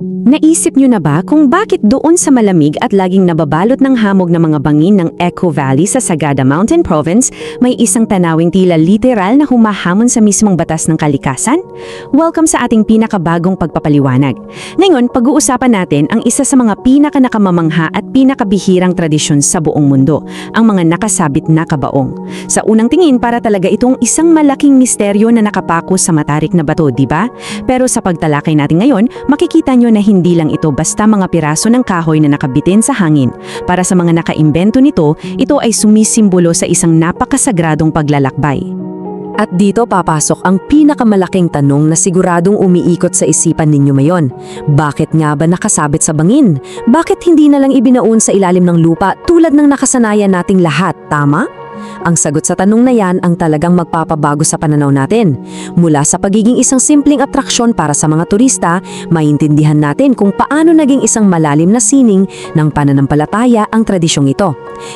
Naisip nyo na ba kung bakit doon sa malamig at laging nababalot ng hamog ng mga bangin ng Echo Valley sa Sagada Mountain Province, may isang tanawing tila literal na humahamon sa mismong batas ng kalikasan? Welcome sa ating pinakabagong pagpapaliwanag. Ngayon, pag-uusapan natin ang isa sa mga pinakanakamamangha at pinakabihirang tradisyon sa buong mundo, ang mga nakasabit na kabaong. Sa unang tingin, para talaga itong isang malaking misteryo na nakapako sa matarik na bato, di ba? Pero sa pagtalakay natin ngayon, makikita nyo na hindi lang ito basta mga piraso ng kahoy na nakabitin sa hangin. Para sa mga nakaimbento nito, ito ay sumisimbolo sa isang napakasagradong paglalakbay. At dito papasok ang pinakamalaking tanong na siguradong umiikot sa isipan ninyo ngayon. Bakit nga ba nakasabit sa bangin? Bakit hindi na lang ibinaon sa ilalim ng lupa tulad ng nakasanayan nating lahat, tama? Ang sagot sa tanong na yan ang talagang magpapabago sa pananaw natin. Mula sa pagiging isang simpleng atraksyon para sa mga turista, maintindihan natin kung paano naging isang malalim na sining ng pananampalataya ang tradisyong ito.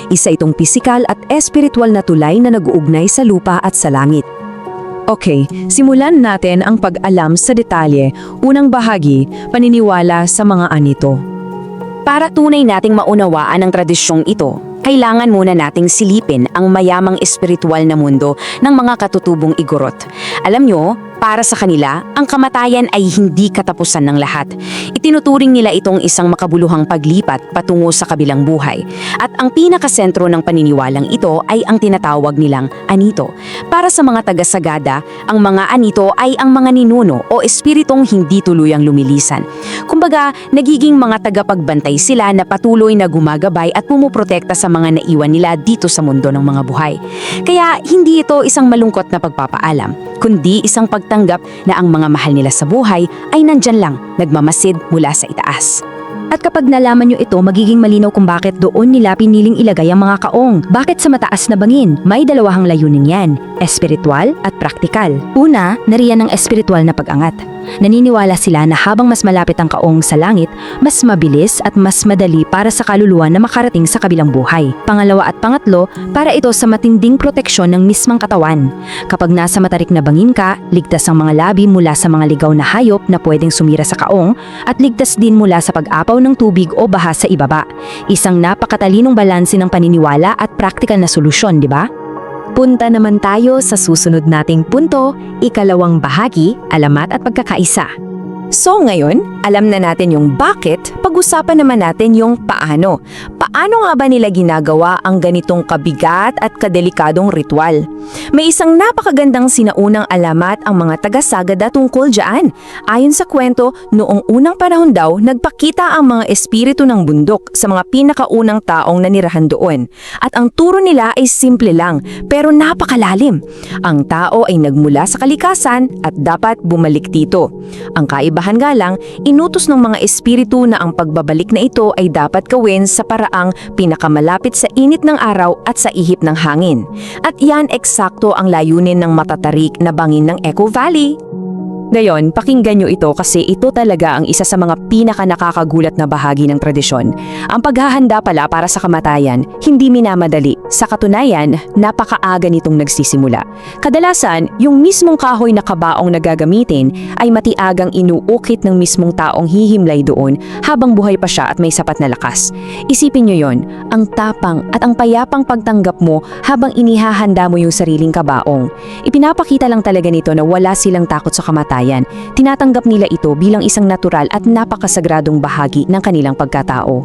Isa itong pisikal at espiritual na tulay na nag-uugnay sa lupa at sa langit. Okay, simulan natin ang pag-alam sa detalye. Unang bahagi, paniniwala sa mga anito. Para tunay nating maunawaan ang tradisyong ito, kailangan muna nating silipin ang mayamang espiritual na mundo ng mga katutubong Igorot. Alam nyo, para sa kanila, ang kamatayan ay hindi katapusan ng lahat. Itinuturing nila itong isang makabuluhang paglipat patungo sa kabilang buhay. At ang pinakasentro ng paniniwalang ito ay ang tinatawag nilang anito. Para sa mga taga-Sagada, ang mga anito ay ang mga ninuno o espiritong hindi tuluyang lumilisan. Kumbaga, nagiging mga tagapagbantay sila na patuloy na gumagabay at pumuprotekta sa mga naiwan nila dito sa mundo ng mga buhay. Kaya hindi ito isang malungkot na pagpapaalam, kundi isang pagtanggap na ang mga mahal nila sa buhay ay nandyan lang, nagmamasid mula sa itaas. At kapag nalaman nyo ito, magiging malinaw kung bakit doon nila piniling ilagay ang mga kaong. Bakit sa mataas na bangin? May dalawang layunin yan, espiritual at praktikal. Una, nariyan ang espiritual na pag-angat. Naniniwala sila na habang mas malapit ang kaong sa langit, mas mabilis at mas madali para sa kaluluwa na makarating sa kabilang buhay. Pangalawa at pangatlo, para ito sa matinding proteksyon ng mismang katawan. Kapag nasa matarik na bangin ka, ligtas ang mga labi mula sa mga ligaw na hayop na pwedeng sumira sa kaong at ligtas din mula sa pag-apaw ng tubig o baha sa ibaba. Isang napakatalinong balanse ng paniniwala at praktikal na solusyon, di ba? Punta naman tayo sa susunod nating punto, ikalawang bahagi, alamat at pagkakaisa. So ngayon, alam na natin yung bakit, pag-usapan naman natin yung paano. Paano nga ba nila ginagawa ang ganitong kabigat at kadelikadong ritual? May isang napakagandang sinaunang alamat ang mga taga-Sagada tungkol dyan. Ayon sa kwento, noong unang panahon daw, nagpakita ang mga espiritu ng bundok sa mga pinakaunang taong nanirahan doon. At ang turo nila ay simple lang, pero napakalalim. Ang tao ay nagmula sa kalikasan at dapat bumalik dito. Ang kaibahan nga lang, inutos ng mga espiritu na ang pagbabalik na ito ay dapat gawin sa paraang pinakamalapit sa init ng araw at sa ihip ng hangin. At yan eksakto ang layunin ng matatarik na bangin ng Echo Valley. Ngayon, pakinggan nyo ito kasi ito talaga ang isa sa mga pinaka-nakakagulat na bahagi ng tradisyon. Ang paghahanda pala para sa kamatayan, hindi minamadali. Sa katunayan, napakaaga nitong nagsisimula. Kadalasan, yung mismong kahoy na kabaong na gagamitin ay matiagang inuukit ng mismong taong hihimlay doon habang buhay pa siya at may sapat na lakas. Isipin nyo yon, ang tapang at ang payapang pagtanggap mo habang inihahanda mo yung sariling kabaong. Ipinapakita lang talaga nito na wala silang takot sa kamatayan. Tinatanggap nila ito bilang isang natural at napakasagradong bahagi ng kanilang pagkatao.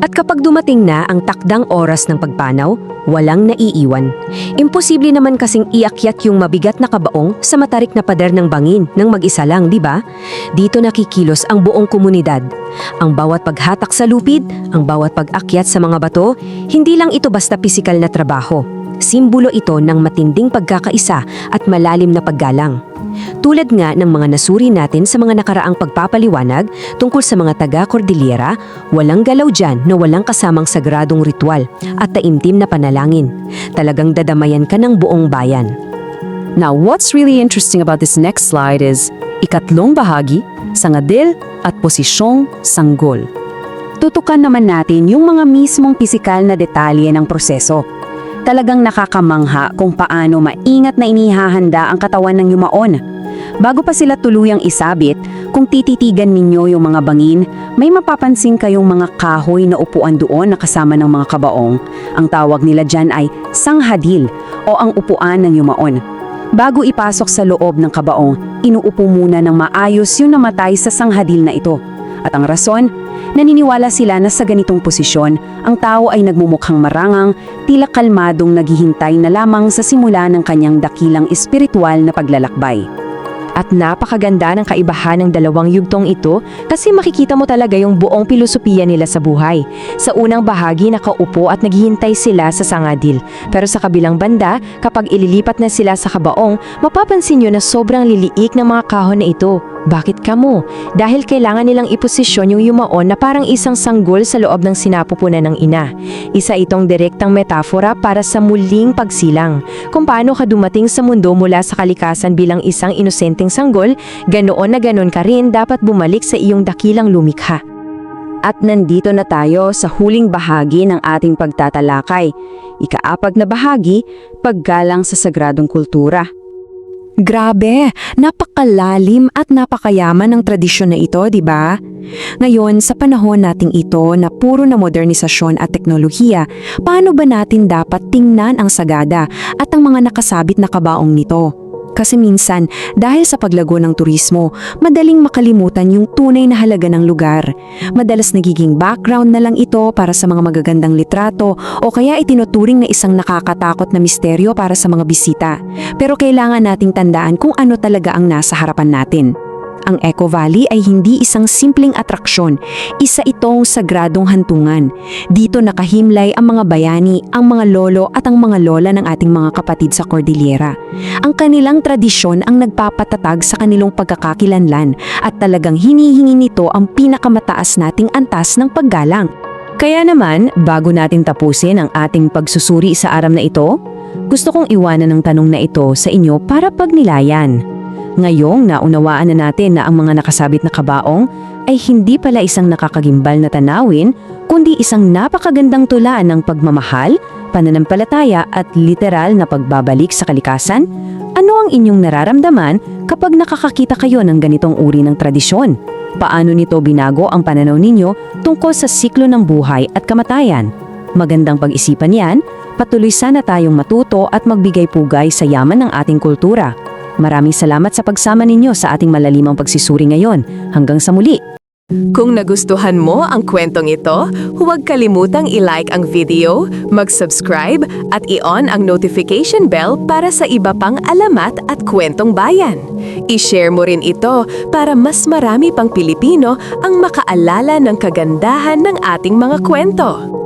At kapag dumating na ang takdang oras ng pagpanaw, walang naiiwan. Imposible naman kasing iakyat yung mabigat na kabaong sa matarik na pader ng bangin ng mag-isa lang, di ba? Dito nakikilos ang buong komunidad. Ang bawat paghatak sa lupid, ang bawat pag-akyat sa mga bato, hindi lang ito basta pisikal na trabaho. Simbolo ito ng matinding pagkakaisa at malalim na paggalang. Tulad nga ng mga nasuri natin sa mga nakaraang pagpapaliwanag tungkol sa mga taga-Cordillera, walang galaw dyan na walang kasamang sagradong ritual at taimtim na panalangin. Talagang dadamayan ka ng buong bayan. Now, what's really interesting about this next slide is ikatlong bahagi, sangadil at posisyong sanggol. Tutukan naman natin yung mga mismong pisikal na detalye ng proseso. Talagang nakakamangha kung paano maingat na inihahanda ang katawan ng yumaon. Bago pa sila tuluyang isabit, kung tititigan ninyo yung mga bangin, may mapapansin kayong mga kahoy na upuan doon na kasama ng mga kabaong. Ang tawag nila dyan ay sanghadil o ang upuan ng yumaon. Bago ipasok sa loob ng kabaong, inuupo muna ng maayos yung namatay sa sanghadil na ito. At ang rason, naniniwala sila na sa ganitong posisyon, ang tao ay nagmumukhang marangang, tila kalmadong naghihintay na lamang sa simula ng kanyang dakilang espiritual na paglalakbay. At napakaganda ng kaibahan ng dalawang yugtong ito kasi makikita mo talaga yung buong pilosopiya nila sa buhay. Sa unang bahagi nakaupo at naghihintay sila sa sangadil. Pero sa kabilang banda, kapag ililipat na sila sa kabaong, mapapansin nyo na sobrang liliik ng mga kahon na ito. Bakit kamo? Dahil kailangan nilang iposisyon yung yumaon na parang isang sanggol sa loob ng sinapupunan ng ina. Isa itong direktang metafora para sa muling pagsilang. Kung paano ka dumating sa mundo mula sa kalikasan bilang isang inosenteng sanggol, ganoon na ganon ka rin dapat bumalik sa iyong dakilang lumikha. At nandito na tayo sa huling bahagi ng ating pagtatalakay. Ikaapat na bahagi, paggalang sa sagradong kultura. Grabe, napakalalim at napakayaman ng tradisyon na ito, di ba? Ngayon, sa panahon nating ito na puro na modernisasyon at teknolohiya, paano ba natin dapat tingnan ang sagada at ang mga nakasabit na kabaong nito? Kasi minsan, dahil sa paglago ng turismo, madaling makalimutan yung tunay na halaga ng lugar. Madalas nagiging background na lang ito para sa mga magagandang litrato o kaya itinuturing na isang nakakatakot na misteryo para sa mga bisita. Pero kailangan nating tandaan kung ano talaga ang nasa harapan natin. Ang Eco Valley ay hindi isang simpleng atraksyon, isa itong sagradong hantungan. Dito nakahimlay ang mga bayani, ang mga lolo at ang mga lola ng ating mga kapatid sa Cordillera. Ang kanilang tradisyon ang nagpapatatag sa kanilang pagkakakilanlan at talagang hinihingi nito ang pinakamataas nating antas ng paggalang. Kaya naman, bago natin tapusin ang ating pagsusuri sa aram na ito, gusto kong iwanan ang tanong na ito sa inyo para pagnilayan. Ngayong naunawaan na natin na ang mga nakasabit na kabaong ay hindi pala isang nakakagimbal na tanawin, kundi isang napakagandang tula ng pagmamahal, pananampalataya at literal na pagbabalik sa kalikasan, ano ang inyong nararamdaman kapag nakakakita kayo ng ganitong uri ng tradisyon? Paano nito binago ang pananaw ninyo tungkol sa siklo ng buhay at kamatayan? Magandang pag-isipan yan, patuloy sana tayong matuto at magbigay pugay sa yaman ng ating kultura. Maraming salamat sa pagsama ninyo sa ating malalimang pagsusuri ngayon. Hanggang sa muli! Kung nagustuhan mo ang kwentong ito, huwag kalimutang i-like ang video, mag-subscribe at i-on ang notification bell para sa iba pang alamat at kwentong bayan. I-share mo rin ito para mas marami pang Pilipino ang makaalala ng kagandahan ng ating mga kwento.